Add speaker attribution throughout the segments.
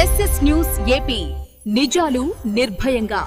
Speaker 1: SS news AP నిజాలు నిర్భయంగా.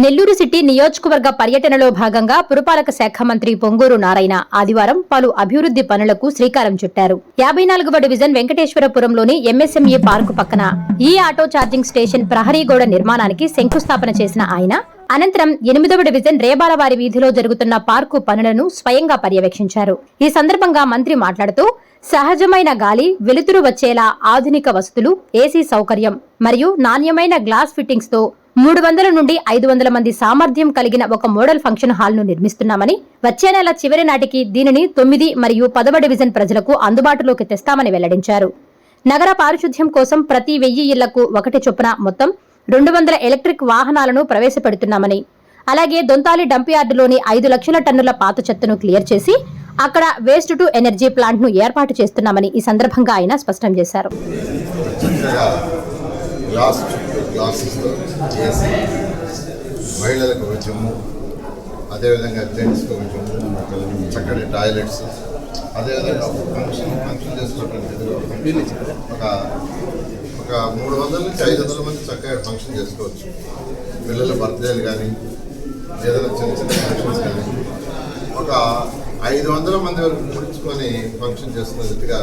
Speaker 2: Nellore city నియోజకవర్గ పర్యటనలో భాగంగా పురపాలక శాఖ మంత్రి పొంగూరు నారాయణ ఆదివారం పలు అభివృద్ది పనులకు శ్రీకారం చుట్టారు. 54వ డివిజన్ వెంకటేశ్వరపురంలోని ఎంఎస్ఎంఈ పార్కు పక్కన ఈ ఆటో ఛార్జింగ్ స్టేషన్ ప్రహరీ గోడ నిర్మాణానికి శంకుస్థాపన చేసిన ఆయన అనంతరం 8వ డివిజన్ రేబాలవారి వీధిలో జరుగుతున్న పార్కు పనులను స్వయంగా పర్యవేక్షించారు. ఈ సందర్భంగా మంత్రి మాట్లాడుతూ సహజమైన గాలి, వెలుతురు వచ్చేలా ఆధునిక వసతులు, ఏసీ సౌకర్యం మరియు నాణ్యమైన గ్లాస్ ఫిట్టింగ్స్ తో 300 నుండి 500 మంది సామర్థ్యం కలిగిన ఒక మోడల్ ఫంక్షన్ హాల్ ను నిర్మిస్తున్నామని, వచ్చే నెల చివరి నాటికి దీనిని 9 మరియు 10వ డివిజన్ ప్రజలకు అందుబాటులోకి తెస్తామని వెల్లడించారు. నగర పారిశుధ్యం కోసం ప్రతి 1000 ఇళ్లకు 1 చొప్పున మొత్తం 200 ఎలక్ట్రిక్ వాహనాలను ప్రవేశపెడుతున్నామని, అలాగే దొంతాలి డంప్ యార్డులోని 5 లక్షల టన్నుల పాత చెత్తను క్లియర్ చేసి అక్కడ వేస్ట్ టు ఎనర్జీ ప్లాంట్ ను ఏర్పాటు చేస్తున్నామని ఈ సందర్భంగా ఆయన స్పష్టం చేశారు.
Speaker 3: మహిళలకు కొంచెము, అదేవిధంగా జెంట్స్కి కొంచెము చక్కటి టాయిలెట్స్, అదేవిధంగా ఫంక్షన్ చేసుకోవడానికి ఒక 300 నుంచి 500 మంది చక్కగా ఫంక్షన్ చేసుకోవచ్చు. పిల్లల బర్త్డేలు కానీ ఏదైనా చిన్న చిన్న ఫంక్షన్స్ కానీ ఒక 500 మంది వరకు కూర్చుకొని ఫంక్షన్ చేసుకున్నట్టుగా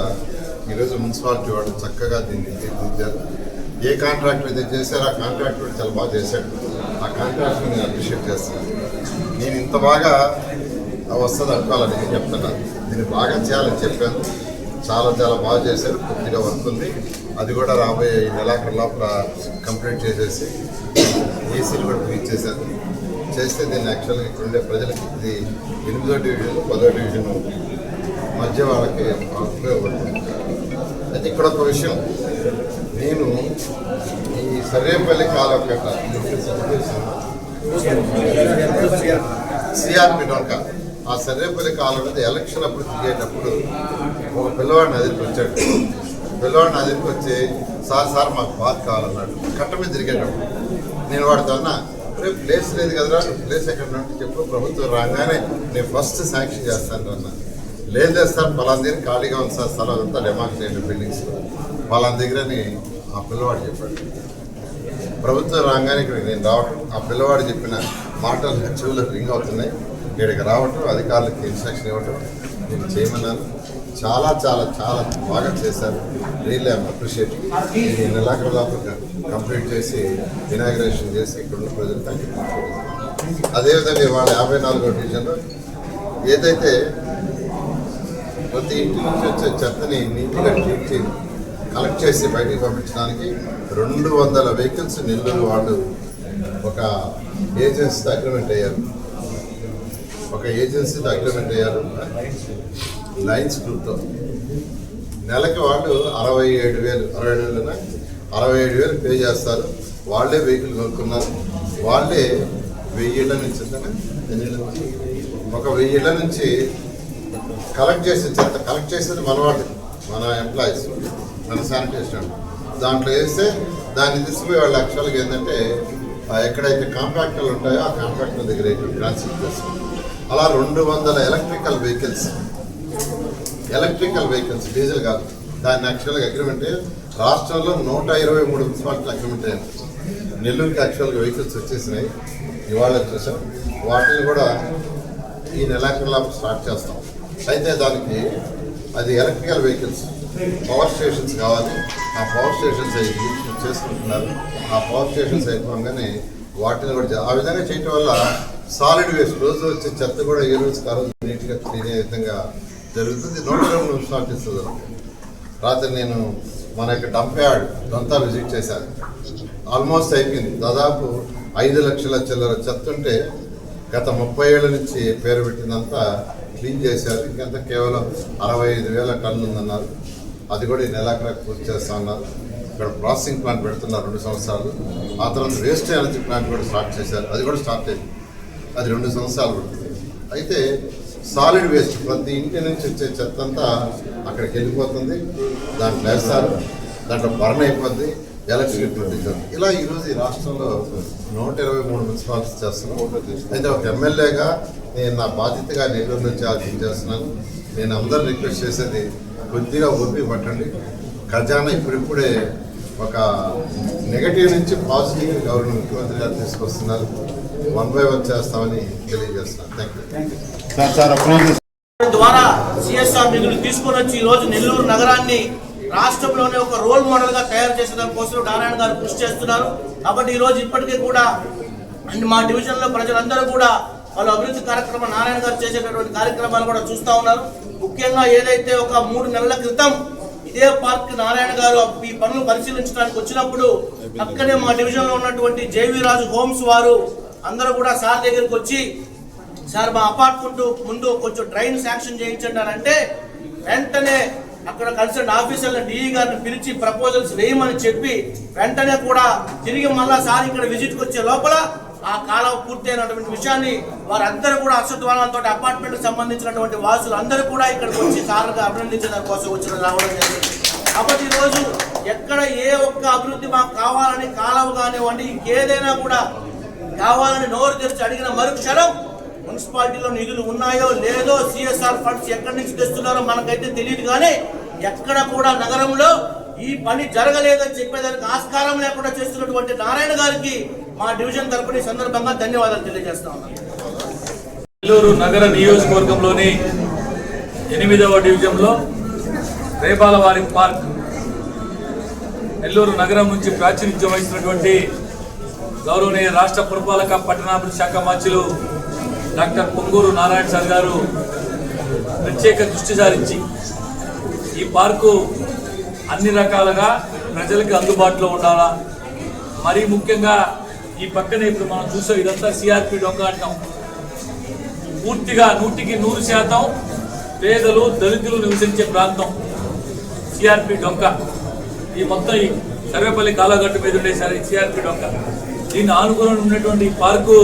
Speaker 3: ఈరోజు మున్సిపాలిటీ వాళ్ళు చక్కగా దీన్ని తీర్చిదిద్దారు. ఏ కాంట్రాక్టర్ అయితే చేశారో ఆ కాంట్రాక్టర్ చాలా బాగా చేశాడు. ఆ కాంట్రాక్టర్ నేను అప్రిషియేట్ చేస్తున్నాను. నేను ఇంత బాగా వస్తుంది అనుకోవాలని నేను చెప్తున్నాను. దీన్ని బాగా చేయాలని చెప్పాను. చాలా బాగా చేశారు. కొద్దిగా వర్క్ ఉంది, అది కూడా రాబోయే ఈ నెలాఖరు లోపల కంప్లీట్ చేసేసి ఏసీలు కూడా ఫ్రీ చేశారు. చేస్తే దీన్ని యాక్చువల్గా ఇక్కడ ఉండే ప్రజలకి ఇది 8వ డివిజన్ 10వ డివిజన్ మధ్య వాళ్ళకి ఉపయోగపడుతుంది. అయితే ఇక్కడ ఒక విషయం, నేను ఈ సర్వేపల్లి కాలం కట్ట సిఆర్పి డొంక ఆ సర్వేపల్లి కాలం మీద ఎలక్షన్ అప్పుడు తిరిగేటప్పుడు ఒక పిల్లవాడిని అదిరికి వచ్చాడు. పిల్లవాడిని అదిరికి వచ్చి సార్ మాకు పార్క్ కావాలన్నాడు. కట్ట మీద తిరిగేటప్పుడు నేను వాడితో అన్నా, రేపు ప్లేస్ లేదు కదరా, ప్లేస్ ఎక్కడ నుండి చెప్పు, ప్రభుత్వం రాగానే నేను ఫస్ట్ శాంక్షన్ చేస్తాను అన్నా. లేదు సార్ పలానా దగ్గర ఖాళీగా ఉంది సార్, స్థలం అంతా డెమాక్ చేయండి బిల్డింగ్స్ పలానా దగ్గరని ఆ పిల్లవాడు చెప్పాడు. ప్రభుత్వం రాగానే ఇక్కడ నేను రావటం, ఆ పిల్లవాడు చెప్పిన మాటలు చెవులకు రింగ్ అవుతున్నాయి. ఇక్కడికి రావటం, అధికారులకు ఇన్స్ట్రక్షన్ ఇవ్వటం నేను చేయమన్నాను. చాలా బాగా చేశారు. Really I'm appreciate. ఈ నెలాఖరు లోపల కంప్లీట్ చేసి ఇనాగ్రేషన్ చేసి ఇక్కడ ఉన్న ప్రజలు తగ్గించారు. అదేవిధంగా ఇవాళ 54వ డివిజన్లో ఏదైతే ప్రతి ఇంటి నుంచి వచ్చే చెత్తని నీట్గా ట్రీట్ చేసి కలెక్ట్ చేసి బయటికి పంపించడానికి 200 వెహికల్స్ నెల్లూరు వాళ్ళు ఒక ఏజెన్సీతో అగ్రిమెంట్ అయ్యారు. లైన్స్ గ్రూప్తో నెలకి వాళ్ళు 67,000 పే చేస్తారు. వాళ్ళే వెహికల్ కొనుక్కున్నారు. వాళ్ళే 1000 ఇళ్ల నుంచి ఒక 1000 ఇళ్ల నుంచి కలెక్ట్ చేసేది మన వాళ్ళు, మన ఎంప్లాయీస్, మన శానిటేషన్ దాంట్లో వేస్తే దాన్ని తీసుకుపోయి వాళ్ళు యాక్చువల్గా ఏంటంటే ఎక్కడైతే కాంట్రాక్టర్లు ఉంటాయో ఆ కాంట్రాక్టర్ దగ్గర ట్రాన్స్ఫర్ చేస్తారు. అలా 200 ఎలక్ట్రికల్ వెహికల్స్ డీజిల్ కాదు, దాన్ని యాక్చువల్గా అగ్రిమెంట్ రాష్ట్రంలో 123 మున్సిపాలిటీలు అగ్రిమెంట్ అయ్యారు. నెల్లూరుకి యాక్చువల్గా వెహికల్స్ వచ్చేసినాయి, ఇవాళ చూసాం. వాటిని కూడా ఈ నెలాఖరులో స్టార్ట్ చేస్తాం. అయితే దానికి అది ఎలక్ట్రికల్ వెహికల్స్, పవర్ స్టేషన్స్ కావాలి. ఆ పవర్ స్టేషన్స్ చేసుకుంటున్నారు. ఆ పవర్ స్టేషన్స్ అయిపోగానే వాటిని కూడా ఆ విధంగా చేయటం వల్ల సాలిడ్ వేస్ట్ రోజు వచ్చే చెత్త కూడా ఏ రోజు కాదు నీట్గా తినే విధంగా జరుగుతుంది. 120 మున్సిపాలిటీస్ రాత్రి నేను మన యొక్క డంప్ యార్డ్ అంతా విజిట్ చేశాను. ఆల్మోస్ట్ అయిపోయింది. దాదాపు 5 లక్షల చిల్లర చెత్త ఉంటే గత 30 ఏళ్ళ నుంచి పేరు పెట్టిందంతా క్లీన్ చేశారు. ఇంకంతా కేవలం 65,000 టన్నులు ఉందన్నారు. అది కూడా ఈ నెలాఖరు పూర్తి చేస్తా ఉన్నారు. ఇక్కడ ప్రాసెసింగ్ ప్లాంట్ పెడుతున్నారు 2 సంవత్సరాలు. ఆ తర్వాత వేస్ట్ ఎనర్జీ ప్లాంట్ కూడా స్టార్ట్ చేశారు. అది కూడా స్టార్ట్ అయింది. అది 2 సంవత్సరాలు పడుతుంది. అయితే సాలిడ్ వేస్ట్ ప్రతి ఇంటి నుంచి వచ్చే చెత్త అంతా అక్కడికి వెళ్ళిపోతుంది. దాంట్లో వేస్తారు, దాంట్లో బర్న్ అయిపోద్ది, ఎలక్ట్రిసిటీ ప్రొడ్యూసర్. ఇలా ఈరోజు ఈ రాష్ట్రంలో 123 మున్సిపాలిటీస్ చేస్తున్నాం. అయితే ఒక ఎమ్మెల్యేగా నేను నా బాధ్యతగా నెల్లూరు నుంచి ఆలోచన చేస్తున్నాను. నేను అందరూ రిక్వెస్ట్ చేసేది, కొద్దిగా ఓపిక పట్టండి. ఖజానా ఇప్పుడిప్పుడే ఒక నెగటివ్ నుంచి పాజిటివ్ గవర్నమెంట్ ముఖ్యమంత్రి గారు తీసుకొస్తున్నారు. 1 by 1 చేస్తామని తెలియజేస్తున్నాను. Thank you.
Speaker 4: ద్వారా సిఎస్ఆర్ నిధులు తీసుకొని వచ్చి ఈ రోజు నెల్లూరు నగరాన్ని రాష్ట్రంలోనే ఒక రోల్ మోడల్ గా తయారు చేసే దానికోసం నారాయణ గారు కృషి చేస్తున్నారు. కాబట్టి ఈ రోజు ఇప్పటికీ కూడా మా డివిజన్ లో ప్రజలందరూ కూడా వాళ్ళు అభివృద్ధి కార్యక్రమం నారాయణ గారు చేసేటటువంటి కార్యక్రమాలు కూడా చూస్తా ఉన్నారు. ముఖ్యంగా ఏదైతే ఒక 3 నెలల క్రితం ఇదే పార్క్ నారాయణ గారు ఈ పనులు పరిశీలించడానికి వచ్చినప్పుడు అక్కడే మా డివిజన్ లో ఉన్నటువంటి జేవీ రాజు హోమ్స్ వారు అందరూ కూడా సార్ దగ్గరికి వచ్చి, సార్ మా అపార్ట్మెంట్ ముందు కొంచెం డ్రైన్ శాంక్షన్ చేయించండి అని అంటే వెంటనే అక్కడ కన్సర్న్ ఆఫీసర్లను డిఈ గారిని పిలిచి ప్రపోజల్స్ వేయమని చెప్పి వెంటనే కూడా తిరిగి మళ్ళా సార్ ఇక్కడ విజిట్కి వచ్చే లోపల ఆ కాలం పూర్తయినటువంటి విషయాన్ని వారందరూ కూడా అశ్వద్వానాలతో అపార్ట్మెంట్ కు సంబంధించినటువంటి వాసులు అందరూ కూడా ఇక్కడికి వచ్చి సార్గా అభినందించడం కోసం వచ్చిన రావడం జరిగింది. కాబట్టి ఈ రోజు ఎక్కడ ఏ ఒక్క అభివృద్ధి మాకు కావాలని కాలువ కానివ్వండి ఇంకేదైనా కూడా కావాలని నోరు తెరిచి అడిగిన మరుక్షణం మున్సిపాలిటీలో నిధులు ఉన్నాయో లేదో సిఎస్ఆర్ ఫండ్స్ ఎక్కడి నుంచి తెస్తున్నారో మనకైతే తెలియదు. కానీ ఎక్కడ కూడా నగరంలో ఈ పని జరగలేదని చెప్పేదానికి ఆస్కారం లేకుండా చేస్తున్నటువంటి నారాయణ గారికి మా డివిజన్ తరపున ఈ సందర్భంగా ధన్యవాదాలు తెలియజేస్తా ఉన్నాను.
Speaker 5: నెల్లూరు నగర నియోజకవర్గంలోని 8వ డివిజన్లో రేపాలవారి పార్క్ నెల్లూరు నగరం నుంచి ప్రాచుర్యం వహిస్తున్నటువంటి గౌరవనీయ రాష్ట్ర పురపాలక పట్టణాభివృద్ధి శాఖ మంత్రులు డాక్టర్ పొంగూరు నారాయణ సార్ గారు ప్రత్యేక దృష్టి సారించి ఈ పార్కు అన్ని రకాలుగా ప్రజలకు అందుబాటులో ఉండాలా. మరీ ముఖ్యంగా ఈ పక్కనే ఇప్పుడు మనం చూసే ఇదంతా సిఆర్పి డొంక అంటాం. పూర్తిగా 100% పేదలు దళితులు నివసించే ప్రాంతం సిఆర్పి డొంక. ఈ మొత్తం ఈ సర్వేపల్లి కాలగట్టు మీద ఉండే సిఆర్పి డొంక. దీన్ని ఆనుకుని ఉన్నటువంటి ఈ పార్కు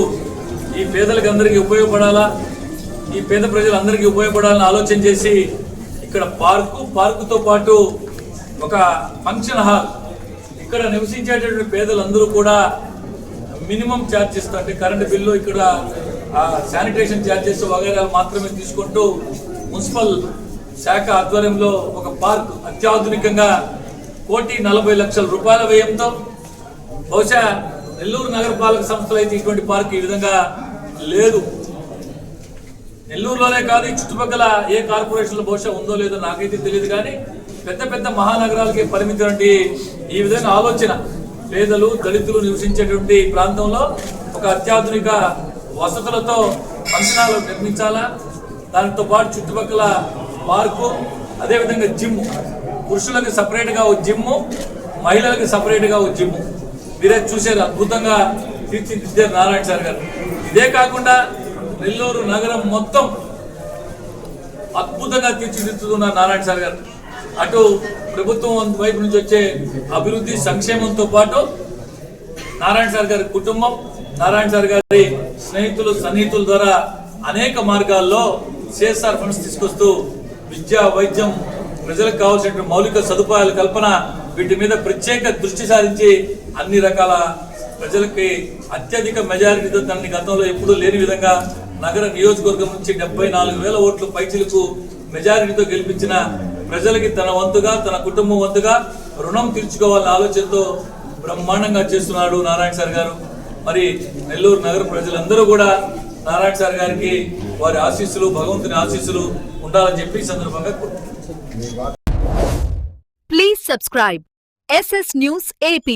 Speaker 5: ఈ పేదలకు అందరికీ ఉపయోగపడాలా, ఈ పేద ప్రజలందరికీ ఉపయోగపడాలని ఆలోచన చేసి ఇక్కడ పార్కుతో పాటు ఒక ఫంక్షన్ హాల్, ఇక్కడ నివసించేటటువంటి పేదలందరూ కూడా మినిమం ఛార్జెస్ అంటే కరెంటు బిల్లు, ఇక్కడ శానిటేషన్ ఛార్జెస్ వగైరా మాత్రమే తీసుకుంటూ మున్సిపల్ శాఖ ఆధ్వర్యంలో ఒక పార్క్ అత్యాధునికంగా 1,40,00,000 రూపాయల వ్యయంతో, బహుశా నెల్లూరు నగరపాలక సంస్థలు అయితే ఇటువంటి పార్క్ ఈ విధంగా లేదు. నెల్లూరులోనే కాదు, ఈ చుట్టుపక్కల ఏ కార్పొరేషన్లో బహుశా ఉందో లేదో నాకైతే తెలియదు. కానీ పెద్ద పెద్ద మహానగరాలకి పరిమితమైనటువంటి ఈ విధంగా ఆలోచన పేదలు దళితులు నివసించేటువంటి ప్రాంతంలో ఒక అత్యాధునిక వసతులతో ఫంక్షనాలు నిర్మించాలా. దానితో పాటు చుట్టుపక్కల పార్కు, అదేవిధంగా జిమ్, పురుషులకు సపరేట్గా ఒక జిమ్ము, మహిళలకు సపరేట్గా ఒక జిమ్ము. మీరే చూసేది అద్భుతంగా తీర్చిదిద్దారు నారాయణ సార్ గారు. ఇదే కాకుండా నెల్లూరు నగరం మొత్తం అద్భుతంగా తీర్చిదిద్దుతున్నారు నారాయణ సార్ గారు. అటు ప్రభుత్వం వైపు నుంచి వచ్చే అభివృద్ధి సంక్షేమంతో పాటు నారాయణ సార్ గారి కుటుంబం, నారాయణ సార్ గారి స్నేహితులు సన్నిహితుల ద్వారా అనేక మార్గాల్లో సిఎస్ఆర్ ఫండ్స్ తీసుకొస్తూ విద్య, వైద్యం, ప్రజలకు కావాల్సిన మౌలిక సదుపాయాల కల్పన, వీటి మీద ప్రత్యేక దృష్టి సారించి అన్ని రకాల ప్రజలకి అత్యధిక మెజారిటీతో తనని గతంలో ఎప్పుడూ లేని విధంగా నగర నియోజకవర్గం నుంచి 74,000 ఓట్లు పైచిలకు మెజారిటీతో గెలిపించిన ప్రజలకి తన వంతుగా, తన కుటుంబం వంతుగా రుణం తీర్చుకోవాలనే ఆలోచనతో బ్రహ్మాండంగా చేస్తున్నాడు నారాయణ సార్ గారు. మరి నెల్లూరు నగర ప్రజలందరూ కూడా నారాయణ సార్ గారికి వారి ఆశీస్సులు, భగవంతుని ఆశీస్సులు ఉండాలని చెప్పి ఈ సందర్భంగా కోరుతున్నాను.
Speaker 1: Please subscribe SS News AP.